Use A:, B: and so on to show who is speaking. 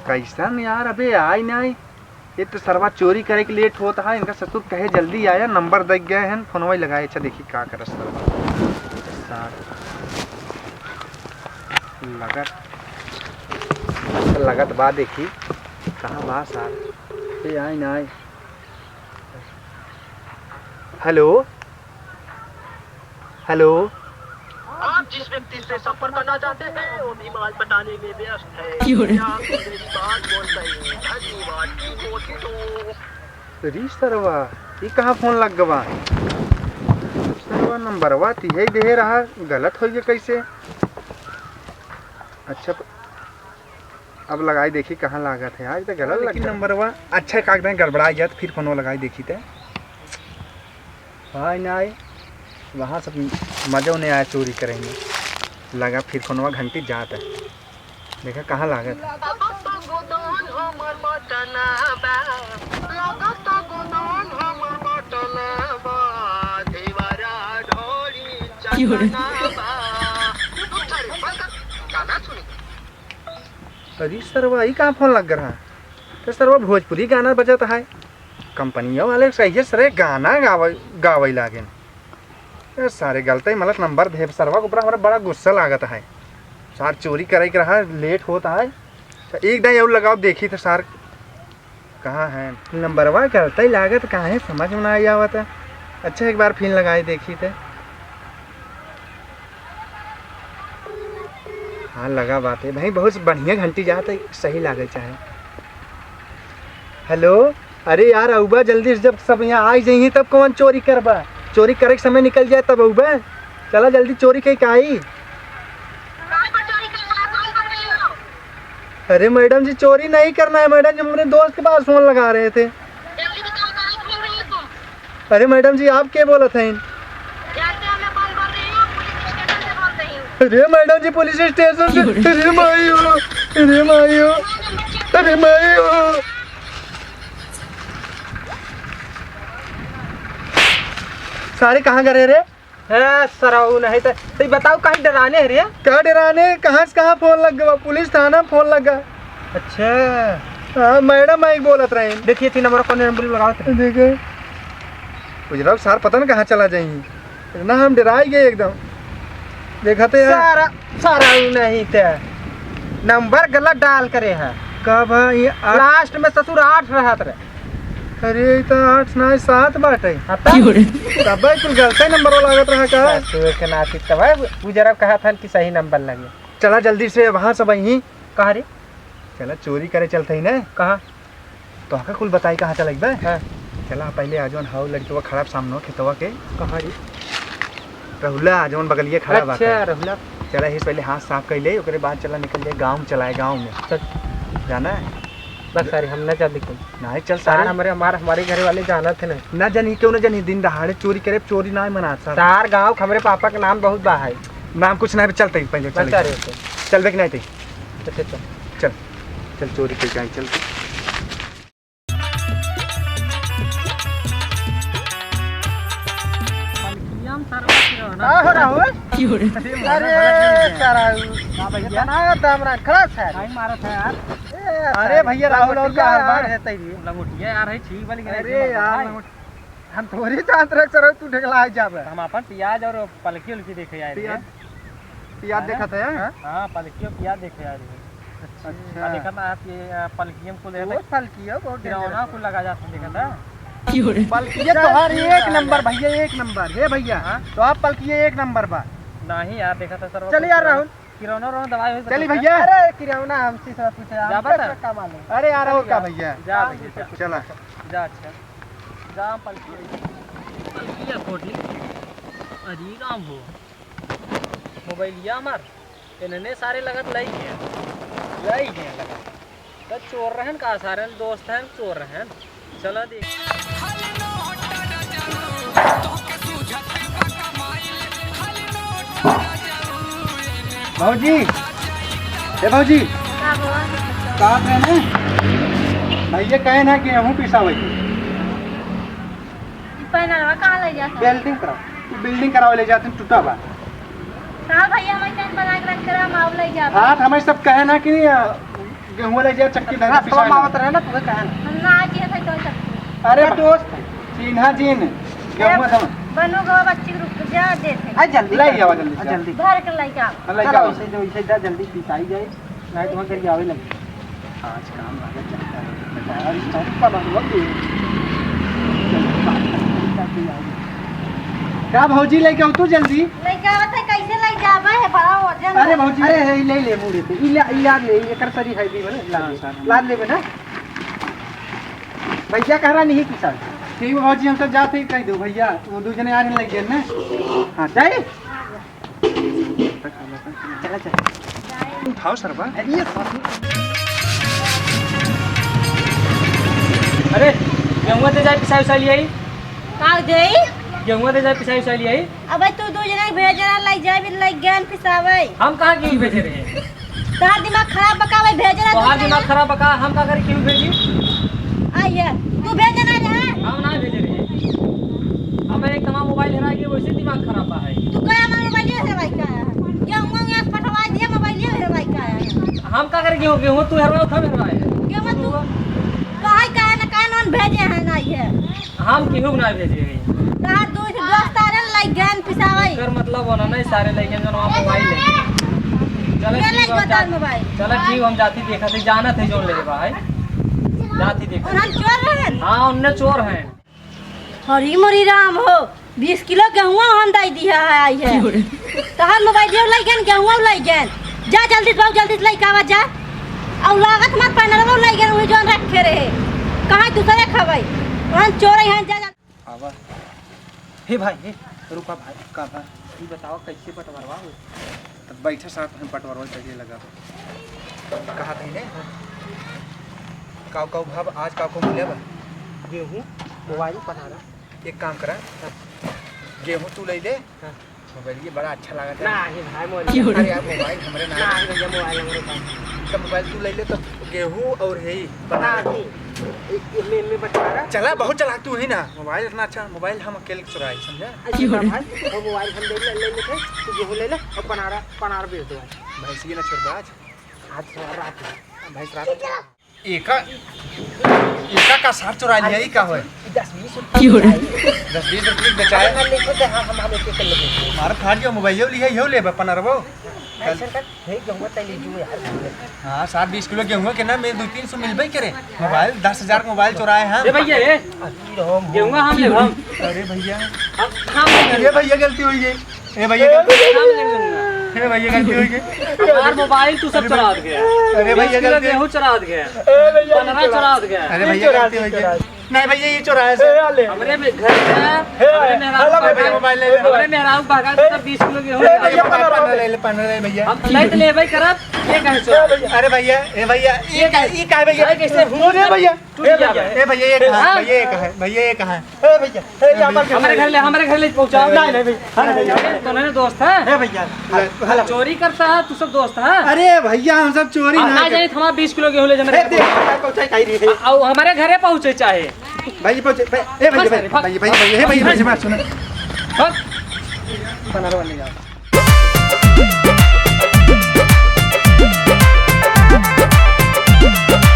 A: कैसन यार, अबे आई नहीं। ये तो सरवा चोरी करे के लेट होता है। इनका ससुर कहे जल्दी आया, नंबर देख गए हैं, फोनवा लगाए। अच्छा देखी का कर सरवा लगत बा, देखी कहाँ बा सार। ये आई नहीं। हेलो हेलो,
B: आप जिस व्यक्ति से संपर्क करना चाहते हैं वो बीमार बताने में व्यस्त है। आप मेरी बात बोल रहे हैं, धन्यवाद की होती तो।
A: री सरवा ये कहाँ फोन लग गवा? सरवा नंबरवा तिहे दे रहा, गलत हो गया कैसे? अच्छा अब लगाई देखी कहाँ लागत है। आज तो गलत लगी नंबरवा। अच्छा कागज गड़बड़ा गया तो फिर फोन लगाई देखी थे। हाँ ना आए वहाँ सब मजा नहीं आया, चोरी करेंगे लगा। फिर फोनवा घंटी जाता है, देखा कहाँ लागत है। अरे सरवा ये कहाँ फोन लग रहा है? तो सरवा भोजपुरी गाना बजाता है। कंपनियों वाले सही सरे गाना गावे लागे सारे गलते मतलब नंबर दे सरवा के ऊपर हमारा बड़ा गुस्सा लागत है। सार चोरी करे के रहा, लेट होता है तो एक दिन और लगाओ देखी तो सार कहाँ है नंबरवा। गलते लागत कहाँ है समझ में ना आया हुआ था। अच्छा एक बार फिर लगाई देखी थे। हाँ लगा बात है भाई, बहुत बढ़िया घंटी जाता है, सही लागे चाहे। हेलो, अरे यार अउबा जल्दी से, जब सब यहाँ आ जाइए तब कौन चोरी करबा? चोरी करे के समय निकल जाए तब अउबा। चला जल्दी चोरी कहीं का आई। अरे मैडम जी चोरी नहीं करना है मैडम जी, हमारे दोस्त के पास फोन लगा रहे थे। अरे मैडम जी आप क्या बोला था? अरे मैडम जी पुलिस स्टेशन से। अरे मायो, अरे मायो, अरे मायो। सारे कहाँ गए रे?
C: सराऊ नहीं तो बताओ कहीं डराने है रे?
A: क्या डराने, कहाँ से कहाँ फोन लग गया? पुलिस थाना फोन लगा।
C: अच्छा
A: हाँ मैडम मैं बोलत रहे।
C: देखिए थी नंबर कौन नंबर लगाओ थे।
A: देखो गुजरात सार पता ना कहाँ चला जाएंगे ना, हम डरा गए एकदम। देखा थे
C: सारा सराऊ नहीं थे, नंबर गलत डाल करे है।
A: कब ये
C: लास्ट में ससुर 8 रहत रहे।
A: अरे तो 8 ना 7 बाटे तब कुल गलत नंबर लागत रहा का।
C: ससुर के नाती तब गुजरात कहा था कि सही नंबर लगे।
A: चला जल्दी से वहाँ सब यहीं।
C: कहाँ रे?
A: चला चोरी करे चलते ही ना।
C: कहाँ
A: तो आका कुल बताई कहाँ चल बे।
C: हाँ।
A: चला पहले आजवन हाउ लड़के वो खराब सामने खेतवा के।
C: कहाँ रे?
A: रहुला आजवन बगलिए खड़ा बात
C: अच्छा
A: है।
C: रहुला
A: चला ही पहले हाथ साफ कर ले, उसके बाद चला निकल जाए गाँव, चलाए गाँव में जाना है।
C: बस सारी हम न चल दिखो
A: नहीं चल
C: सारे
A: सारे
C: हमारे घर वाले जाना थे
A: ना जानी क्यों ना जानी, दिन दहाड़े चोरी करे, चोरी ना मना
C: सार गाँव हमारे पापा का नाम बहुत बा है।
A: नाम कुछ नहीं चलते पहले चल चल बे कि नहीं थे।
C: अच्छा चल
A: चल चल चोरी के जाए चल। अरे भैया राहुल और क्या हड़बड़ है तेरी?
C: लंगोटिया यार है छी वाली।
A: अरे यार हम थोड़ी चाहत रख सर तू ढेकला जाबे।
C: हम अपन प्याज और पलकी उलकी देखे आए थे।
A: याद देखा था
C: हां पलकी और प्याज देखे आए थे। अच्छा देखा था आप ये पलकियम को ले
A: वो पलकिया बहुत
C: गिरौना को लगा जाता देखा था।
A: पलकिया तोहार एक नंबर भैया, एक नंबर है भैया। तो आप पलकिया एक नंबर बा।
C: नहीं यार देखा था सर।
A: चल यार राहुल
C: किरौना रो दवाई हो
A: चली भैया।
C: अरे किरौना हमसे सब पूछे आप का मालूम।
A: अरे यार और का भैया
C: जा भैया
A: चला
C: जा। अच्छा जा पलकिया खोटी अजी काम हो मोबाइलिया हमार इन्होंने सारे लगत लाई गए लगा तो चोर रहन का सारे दोस्त हैं चोर रहन। चलो देख
A: भाजी ए भाजी कहाँ थे ना भैया कहे ना कि हूँ पिसा वही बिल्डिंग कराओ, बिल्डिंग कराओ ले जाते टूटा बा।
D: भैया
A: हाँ हमें सब कहे ना कि गेहूं ले जा चक्की धरा
C: सब मावत रहे ना तुम्हें कहा ना
D: हम ना आजी है तो तक
A: अरे दोस्त चिन्हा जीन गेहूं धम
D: बनो गो बच्ची रुक जा देते
C: आ जल्दी
A: लाई आवा जल्दी
C: जल्दी
D: भर के लाई का
A: लाई
C: चलो
A: जाओ
C: वैसे जो वैसे जा जल्दी पिसाई जाए नहीं तो वहां करके आवे लगे आज काम लगे चलता है और इस चौक पर लगे
A: क्या भौजी लेके आओ तू जल्दी
D: लाई का होता कैसे लाई जाबा है बड़ा वजन
A: अरे भौजी
C: अरे ले ले मुड़ी पे इला ले एकर सरी है दी बने लाद ले बना भैया कह रहा नहीं किसान
A: ठीक है भौजी हम सब जाते ही कह दो भैया वो दो जने आ रहे लग गए ना
C: हां जाए
A: चला चल उठाओ सरवा
C: अरे गेहूं दे जाए पिसाई उसाई आई
D: का देई
C: गेहूं दे जाए पिसाई उसाई आई
D: अबे तू दो जना भेजना लाई जाए बिन लाई ज्ञान पिसावे
C: हम कहां गेहूं भेजे रहे हैं
D: तार दिमाग खराब बकावे भेजना
C: तोहार दिमाग खराब बका हम का करे क्यों भेजी
D: आइए तू भेजना है
C: हम ना भेजे रहे हमें एक तमाम मोबाइल हरा के वैसे दिमाग खराब है
D: तू कया मां मोबाइल है भाई का क्या उंगलियां पटवा दिया मोबाइल है भाई का
C: हम का करे गेहूं तू हरवा उठा में हरवाए
D: क्या मत तू काहे का ना कानून भेजे है ना ये
C: हम केहू ना भेजे रहे
D: तार दो दोस्त तारे लाई ज्ञान पिसावे
C: कर मतलब होना नहीं सारे लेके जन वहां मोबाइल ले चलो
D: ये लाई
C: ठीक
D: बता
C: है
D: मोबाइल
C: चलो ठीक हम जाती देखा थे जाना थे जोन ले भाई जाती देखा
D: और हम चोर रहे
C: हां उनने चोर हैं
D: हरी मरी राम हो 20 किलो गेहूं हम दई दिया है आई है तहार मोबाइल ये लाई ज्ञान गेहूं लाई ज्ञान जा जल्दी बहुत जल्दी लाई कावा जा और लागत मत पैनल लाई ज्ञान वही जोन रखे रहे कहां दूसरे खबई हम चोर हैं जा
A: आवा हे भाई हे रुका भाई का भाई
C: ये बताओ कैसे पटवारवा हो
A: तब बैठे साथ हम पटवारवा चाहिए लगा कहा कहीं ने काव भाव आज काव को मिले बा
C: गेहूं मोबाइल पटा रहा
A: एक काम करा गेहूं तू ले दे मोबाइल ये बड़ा अच्छा लगा था
C: नहीं भाई मोबाइल
A: अरे यार मोबाइल हमरे ना
C: नहीं भैया मोबाइल हमारे पास
A: तो मोबाइल तू ले ले तो गेहूं और है ही बना
C: नहीं में बता रहा
A: चला बहुत चला तू ही ना मोबाइल इतना अच्छा मोबाइल हम अकेले चुराए समझा
C: भाई वो मोबाइल हम ले लेते तू गेहूं ले ले और पनार बेच दो
A: भैंस ये ना छोड़बाज
C: आज रात
A: भैंस रात एका का साथ चुरा लिया ही का होए
C: 10-20 रुपए
A: 10-20 रुपये बेचाए
C: हम लेके दे हम एक कर लेंगे
A: मार खा लियो मोबाइल लिया यो ले पनरबो
C: ऐसा कर हे गेहूं तले जो यार
A: हां 7-20 किलो गेहूं के ना मैं 200-300 मिलबे करे मोबाइल 10,000 मोबाइल चुराए हैं
C: ए भैया ए गेहूं हम ले हम
A: अरे भैया
C: हम
A: ये भैया गलती हुई है ए भैया गलती
C: हम ले लूंगा
A: ए भैया गलती हुई है
C: हमार मोबाइल तू सब चुरा गया
A: अरे भैया गलती
C: गेहूं चुरा गया 15 चुरा गया
A: अरे भैया गलती हुई है नहीं भैया ये चुराया से
C: हमरे में घर में हमरे
A: मोबाइल ले
C: हमरे मेहराब भागा तब 20 किलो गेहूं
A: ले भैया
C: हम लाइट ले भाई करब ये कहे चोरा
A: अरे भैया ए भैया ये का भैया
C: कैसे
A: अरे भैया
C: ए
A: भैया ये कहां भैया ये कहां भैया ये कहां ए भैया
C: हमारे घर ले पहुंचाओ नहीं भैया तो नहीं दोस्त है
A: ए भैया
C: चोरी करता है तू सब दोस्त है
A: अरे भैया हम सब चोरी
C: ना जाने हमारा 20 किलो गेहूं ले जाने और हमारे घरे पहुंचे चाहे
A: भाई पहुंचे ए भैया भैया बात सुनो
C: बनारवा ले जाओ
D: है